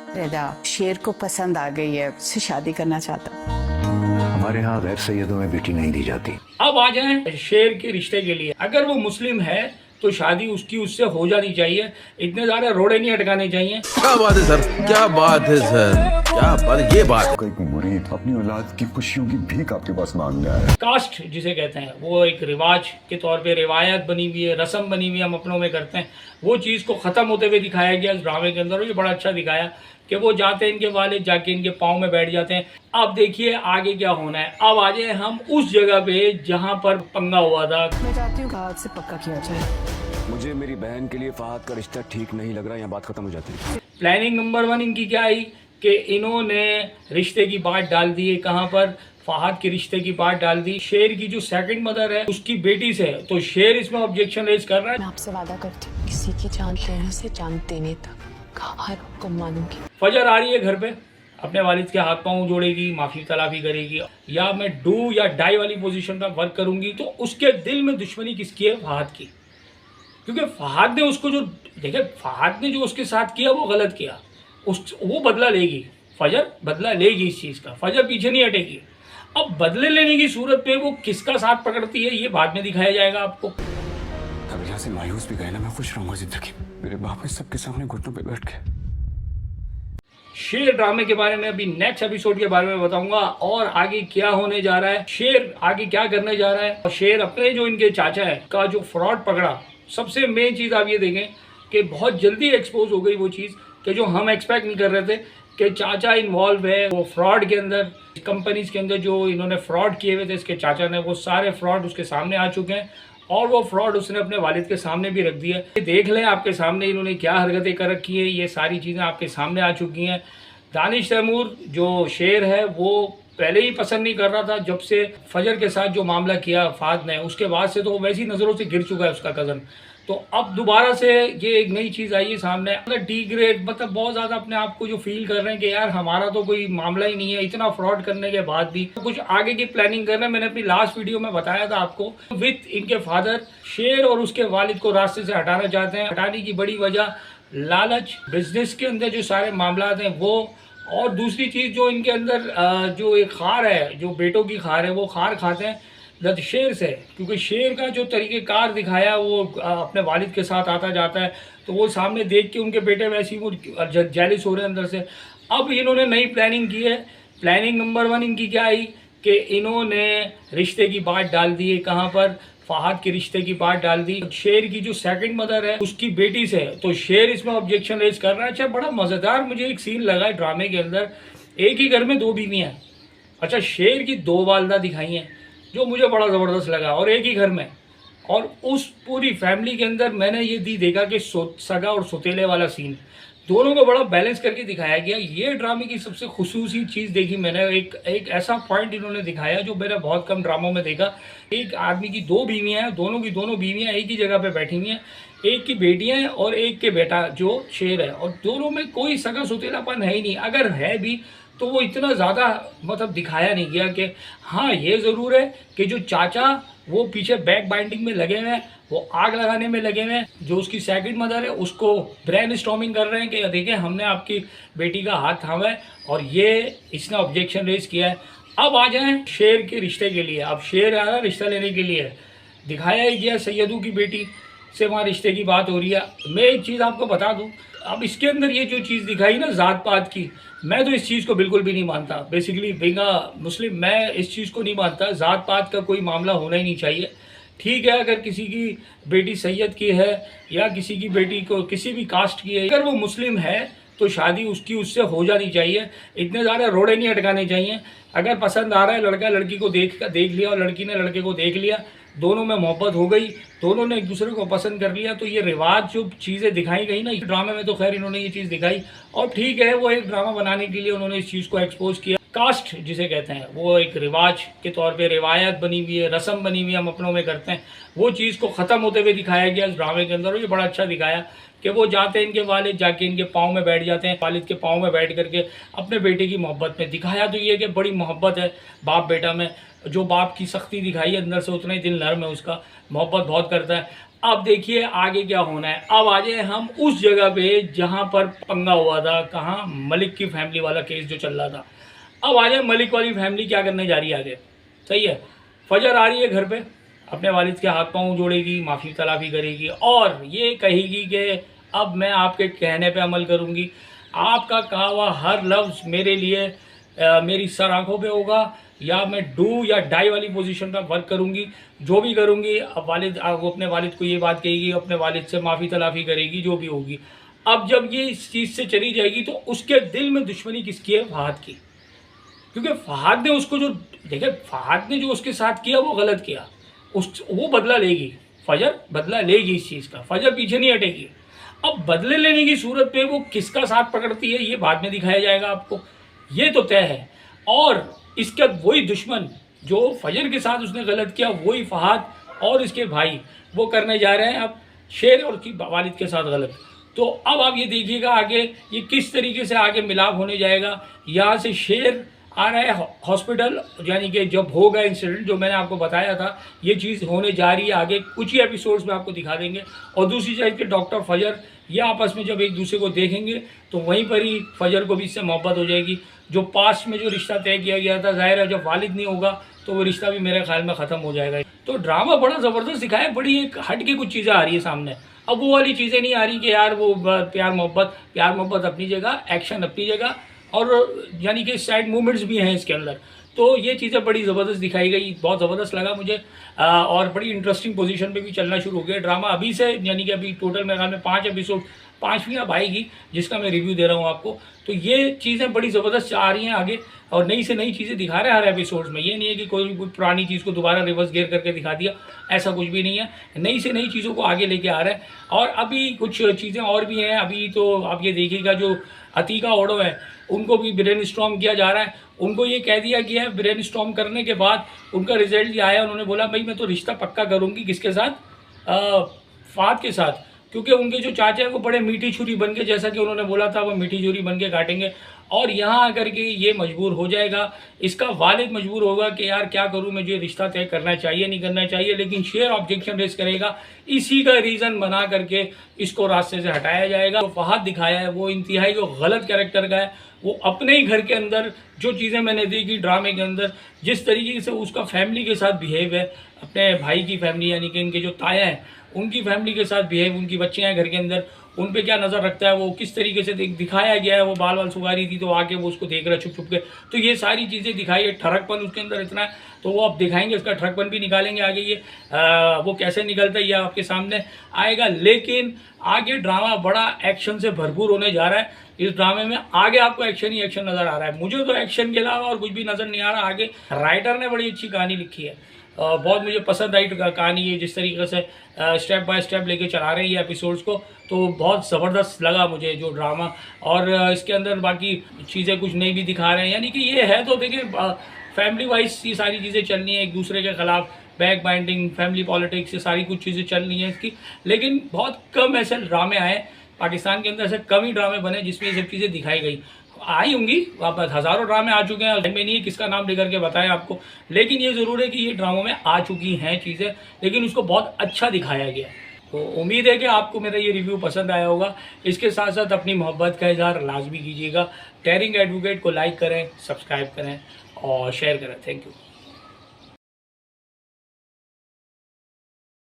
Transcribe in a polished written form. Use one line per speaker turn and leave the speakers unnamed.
रेदा शेर को पसंद आ गई है, उससे शादी करना चाहता।
हमारे यहाँ गैर सैयदों में बेटी नहीं दी जाती।
अब आ जाएं शेर के रिश्ते के लिए। अगर वो मुस्लिम है तो शादी उसकी उससे हो जानी चाहिए, इतने ज़्यादा रोड़े नहीं अटकाने चाहिए।
क्या बात है सर, क्या बात है सर, क्या बात है, ये बात।
कोई मुरीद अपनी औलाद की खुशियों की भीख आपके पास मांगने आया है।
कास्ट जिसे कहते हैं वो एक रिवाज के तौर पे रिवायत बनी हुई है, रस्म बनी हुई है, हम अपनों में करते हैं। वो चीज़ को ख़त्म होते हुए दिखाया गया इस ड्रामे के अंदर, और ये बड़ा अच्छा दिखाया कि वो जाते हैं, इनके वालिद जाके इनके पाँव में बैठ जाते हैं। अब देखिए आगे क्या होना है। अब आ जाए हम उस जगह पे जहाँ पर पंगा हुआ था।
मैं चाहती हूँ फहद से पक्का किया जाए।
मुझे मेरी बहन के लिए फहद का रिश्ता ठीक नहीं लग रहा, यहाँ बात खत्म हो जाती है।
प्लानिंग नंबर 1 इनकी क्या आई कि इन्होंने रिश्ते की बात डाल दी है, कहाँ पर, फहद के रिश्ते की बात डाल दी शेर की जो सेकंड मदर है उसकी बेटी से। तो शेर इसमें ऑब्जेक्शन रेज कर रहा है।
मैं आपसे वादा करती हूँ किसी की जान लेने से जान देने तक हर हुक्म मानूंगी।
फजर आ रही है घर पे, अपने वालिद के हाथ पांव जोड़ेगी, माफ़ी तलाफी करेगी, या मैं डू या डाई वाली पोजीशन पर वर्क करूंगी। तो उसके दिल में दुश्मनी किसकी है? फहद की। क्योंकि फहद ने उसको जो देखे, फहद ने जो उसके साथ किया वो गलत किया, वो बदला लेगी। फजर बदला लेगी इस चीज़ का, फजर पीछे नहीं हटेगी। अब बदले लेने की सूरत पे वो किसका साथ पकड़ती है ये बाद में दिखाया जाएगा आपको।
अब यहाँ से मायूस भी गए ना, मैं खुश रहूंगा जिंदगी। मेरे बाप ने सबके सामने घुटनों पे बैठ के।
शेर ड्रामे के बारे में अभी नेक्स्ट एपिसोड के बारे में बताऊंगा, और आगे क्या होने जा रहा है, शेर आगे क्या करने जा रहा है। और शेर अपने जो इनके चाचा है का जो फ्रॉड पकड़ा, सबसे मेन चीज़ आप ये देखें कि बहुत जल्दी एक्सपोज हो गई वो चीज़ कि जो हम एक्सपेक्ट नहीं कर रहे थे कि चाचा इन्वॉल्व है वो फ्रॉड के अंदर। कंपनीज के अंदर जो इन्होंने फ्रॉड किए हुए थे इसके चाचा ने, वो सारे फ्रॉड उसके सामने आ चुके हैं, और वो फ्रॉड उसने अपने वालिद के सामने भी रख दिया। देख लें आपके सामने इन्होंने क्या हरकतें कर रखी है, ये सारी चीज़ें आपके सामने आ चुकी हैं। दानिश तैमूर जो शेर है वो पहले ही पसंद नहीं कर रहा था, जब से फजर के साथ जो मामला किया फहद ने, उसके बाद से तो वो वैसी नज़रों से गिर चुका है उसका कज़न। तो अब दोबारा से ये एक नई चीज़ आई है सामने, मतलब डिग्रेड, मतलब बहुत ज़्यादा अपने आप को जो फील कर रहे हैं कि यार हमारा तो कोई मामला ही नहीं है, इतना फ्रॉड करने के बाद भी कुछ आगे की प्लानिंग कर रहे हैं। मैंने अपनी लास्ट वीडियो में बताया था आपको, विथ इनके फादर शेर और उसके वालिद को रास्ते से हटाना चाहते हैं। हटाने की बड़ी वजह लालच, बिजनेस के अंदर जो सारे मामला हैं वो, और दूसरी चीज़ जो इनके अंदर जो एक खार है, जो बेटों की खार है, वो खार खाते हैं लद शेर से। क्योंकि शेर का जो तरीक़ेकार दिखाया वो अपने वालिद के साथ आता जाता है, तो वो सामने देख के उनके बेटे वैसे ही वो जेलिस हो रहे हैं अंदर से। अब इन्होंने नई प्लानिंग की है। प्लानिंग नंबर 1 इनकी क्या आई कि इन्होंने रिश्ते की बात डाल दी है, कहाँ पर, फहद के रिश्ते की बात डाल दी शेर की जो सेकंड मदर है उसकी बेटी से। तो शेर इसमें ऑब्जेक्शन रेज कर रहा है। अच्छा, बड़ा मज़ेदार मुझे एक सीन लगा है ड्रामे के अंदर। एक ही घर में 2 बीवियाँ हैं। अच्छा, शेर की 2 वालदा दिखाई हैं जो मुझे बड़ा ज़बरदस्त लगा, और एक ही घर में, और उस पूरी फैमिली के अंदर मैंने ये देखा कि सगा और सौतेले वाला सीन, दोनों को बड़ा बैलेंस करके दिखाया गया। ये ड्रामे की सबसे खुसूसी चीज़ देखी मैंने। एक ऐसा पॉइंट इन्होंने दिखाया जो मैंने बहुत कम ड्रामों में देखा। एक आदमी की 2 बीवियाँ हैं, दोनों की दोनों बीवियाँ एक ही जगह पे बैठी हुई हैं, एक की बेटियाँ हैं और एक के बेटा जो शेर है, और दोनों में कोई सगा सौतेलापन है ही नहीं। अगर है भी तो वो इतना ज़्यादा मतलब दिखाया नहीं गया कि हाँ, ये ज़रूर है कि जो चाचा वो पीछे बैक बाइंडिंग में लगे हुए हैं, वो आग लगाने में लगे हुए हैं। जो उसकी सेकंड मदर है उसको ब्रेन स्टॉर्मिंग कर रहे हैं कि देखें हमने आपकी बेटी का हाथ थामा है, और ये इसने ऑब्जेक्शन रेज किया है। अब आ जाएं शेर के रिश्ते के लिए। अब शेर आ रहा है रिश्ता लेने के लिए, दिखाया ही गया सैयदू की बेटी से वहाँ रिश्ते की बात हो रही है। मैं एक चीज़ आपको बता दूँ, अब इसके अंदर ये जो चीज़ दिखाई ना ज़ात पात की, मैं तो इस चीज़ को बिल्कुल भी नहीं मानता। बेसिकली बीइंग अ मुस्लिम मैं इस चीज़ को नहीं मानता। ज़ात पात का कोई मामला होना ही नहीं चाहिए। ठीक है, अगर किसी की बेटी सैयद की है या किसी की बेटी को किसी भी कास्ट की है, अगर वो मुस्लिम है तो शादी उसकी उससे हो जानी चाहिए, इतने ज़्यादा रोड़े नहीं अटकाने चाहिए। अगर पसंद आ रहा है, लड़का लड़की को देख लिया और लड़की ने लड़के को देख लिया, दोनों में मोहब्बत हो गई, दोनों ने एक दूसरे को पसंद कर लिया, तो ये रिवाज जो चीज़ें दिखाई गई ना ड्रामे में, तो खैर इन्होंने ये चीज़ दिखाई, और ठीक है, वो एक ड्रामा बनाने के लिए उन्होंने इस चीज़ को एक्सपोज किया। कास्ट जिसे कहते हैं वो एक रिवाज के तौर पे रिवायत बनी हुई है, रस्म बनी हुई है, हम अपनों में करते हैं। वो चीज़ को ख़त्म होते हुए दिखाया गया इस ड्रामे के अंदर, और ये बड़ा अच्छा दिखाया कि वो जाते हैं, इनके वालिद जाके इनके पाँव में बैठ जाते हैं, वालिद के पाँव में बैठ करके अपने बेटे की मोहब्बत में दिखाया। तो ये कि बड़ी मोहब्बत है बाप बेटा में, जो बाप की सख्ती दिखाई है अंदर से, उतना ही दिल नर्म है उसका, मोहब्बत बहुत करता है। अब देखिए आगे क्या होना है। अब आ जाए हम उस जगह पे जहाँ पर पंगा हुआ था, कहाँ मलिक की फैमिली वाला केस जो चल रहा था। अब आ जाए मलिक वाली फैमिली क्या करने जा रही है आगे। सही है, फजर आ रही है घर पे, अपने वालिद के हाथ पांव जोड़ेगी, माफ़ी तलाफ़ी करेगी और ये कहेगी कि अब मैं आपके कहने पे अमल करूँगी, आपका कहा हुआ हर लफ्ज़ मेरे लिए मेरी सर आँखों पे होगा, या मैं डू या डाई वाली पोजीशन पर वर्क करूँगी, जो भी करूँगी। अब वो अपने वालिद को ये बात कहेगी, अपने वालिद से माफ़ी तलाफ़ी करेगी, जो भी होगी। अब जब ये इस चीज़ से चली जाएगी तो उसके दिल में दुश्मनी किसकी है? फहद की। क्योंकि फहद ने उसको जो देखे, फहद ने जो उसके साथ किया वो गलत किया, वो बदला लेगी। फजर बदला लेगी इस चीज़ का, फजर पीछे नहीं हटेगी। अब बदले लेने की सूरत पे वो किसका साथ पकड़ती है ये बाद में दिखाया जाएगा आपको, ये तो तय है। और इसका वही दुश्मन जो फजर के साथ उसने गलत किया, वही फहद और इसके भाई वो करने जा रहे हैं अब शेर और की वालिद के साथ गलत। तो अब आप ये देखिएगा आगे ये किस तरीके से आगे मिलाप होने जाएगा। यहाँ से शेर आ रहा है हॉस्पिटल, यानी कि जब होगा इंसिडेंट जो मैंने आपको बताया था, ये चीज़ होने जा रही है आगे कुछ ही एपिसोड्स में आपको दिखा देंगे। और दूसरी साइड के डॉक्टर फजर ये आपस में जब एक दूसरे को देखेंगे तो वहीं पर ही फजर को भी इससे मोहब्बत हो जाएगी। जो पास्ट में जो रिश्ता तय किया गया था, जाहिर है जब वालिद नहीं होगा तो वो रिश्ता भी मेरे ख्याल में ख़त्म हो जाएगा। तो ड्रामा बड़ा ज़बरदस्त दिखाया, बड़ी एक हट के कुछ चीज़ें आ रही है सामने। अब वो वाली चीज़ें नहीं आ रही कि यार वो प्यार मोहब्बत अपनी जगह, एक्शन अपनी जगह, और यानी कि साइड मूवमेंट्स भी हैं इसके अंदर। तो ये चीज़ें बड़ी ज़बरदस्त दिखाई गई, बहुत ज़बरदस्त लगा मुझे। और बड़ी इंटरेस्टिंग पोजीशन पे भी चलना शुरू हो गया ड्रामा अभी से, यानी कि अभी टोटल मेरे ख्याल में 5 एपिसोड, 5वीं अब आएगी जिसका मैं रिव्यू दे रहा हूँ आपको। तो ये चीज़ें बड़ी ज़बरदस्त आ रही हैं आगे और नई से नई चीज़ें दिखा रहे हैं हर एपिसोड में। ये नहीं है कि कोई पुरानी चीज़ को दोबारा रिवर्स गेयर करके दिखा दिया, ऐसा कुछ भी नहीं है। नई से नई चीज़ों को आगे लेके आ रहे हैं। और अभी कुछ चीज़ें और भी हैं। अभी तो आप ये देखिएगा जो अतीका ओडो है उनको भी ब्रेन स्टॉर्म किया जा रहा है। उनको ये कह दिया गया है, ब्रेन स्टॉर्म करने के बाद उनका रिजल्ट ये आया, उन्होंने बोला भाई मैं तो रिश्ता पक्का करूँगी किसके साथ, फहद के साथ, क्योंकि उनके जो चाचा है वो बड़े मीठी छुरी बन के, जैसा कि उन्होंने बोला था वो मीठी छुरी बन के काटेंगे। और यहाँ आकर के ये मजबूर हो जाएगा, इसका वालिद मजबूर होगा कि यार क्या करूँ, मुझे रिश्ता तय करना चाहिए नहीं करना चाहिए। लेकिन शेर ऑब्जेक्शन रेस करेगा, इसी का रीज़न बना करके इसको रास्ते से हटाया जाएगा। तो फहद दिखाया है वो इंतहाई को गलत कैरेक्टर का है। वो अपने ही घर के अंदर जो चीज़ें मैंने देखी ड्रामे के अंदर, जिस तरीके से उसका फैमिली के साथ बिहेव है, अपने भाई की फैमिली यानी कि इनके जो ताया हैं उनकी फैमिली के साथ बिहेव, उनकी बच्चियाँ हैं घर के अंदर, उन पे क्या नज़र रखता है, वो किस तरीके से दिखाया गया है। वो बाल सुगारी थी तो आके वो उसको देख रहा है छुप छुप के। तो ये सारी चीज़ें दिखाई है। ठरकपन उसके अंदर इतना है, तो वो अब दिखाएंगे, उसका ठरकपन भी निकालेंगे आगे। ये वो कैसे निकलता है ये आपके सामने आएगा। लेकिन आगे ड्रामा बड़ा एक्शन से भरपूर होने जा रहा है। इस ड्रामे में आगे आपको एक्शन ही एक्शन नज़र आ रहा है। मुझे तो एक्शन के अलावा और कुछ भी नज़र नहीं आ रहा आगे। राइटर ने बड़ी अच्छी कहानी लिखी है, बहुत मुझे पसंद आई कहानी है, जिस तरीके से स्टेप बाय स्टेप लेके चला रहे हैं ये एपिसोड्स को। तो बहुत ज़बरदस्त लगा मुझे जो ड्रामा। और इसके अंदर बाकी चीज़ें कुछ नई भी दिखा रहे हैं, यानी कि ये है तो देखिए फैमिली वाइज ये सारी चीज़ें चलनी है, एक दूसरे के ख़िलाफ़ बैक बाइंडिंग, फैमिली पॉलिटिक्स, ये सारी कुछ चीज़ें चल रही हैं इसकी। लेकिन बहुत कम ऐसे ड्रामे आए पाकिस्तान के अंदर, ऐसे कम ही ड्रामे बने जिसमें ये सब चीज़ें दिखाई गई। आई होंगी वापस, हज़ारों ड्रामे आ चुके हैं, में नहीं किसका नाम लेकर के बताएं आपको। लेकिन ये ज़रूर है कि ये ड्रामों में आ चुकी हैं चीज़ें, लेकिन उसको बहुत अच्छा दिखाया गया। तो उम्मीद है कि आपको मेरा ये रिव्यू पसंद आया होगा। इसके साथ साथ अपनी मोहब्बत का इज़हार लाजमी कीजिएगा। टेयरिंग एडवोकेट को लाइक करें, सब्सक्राइब करें और शेयर करें। Thank you.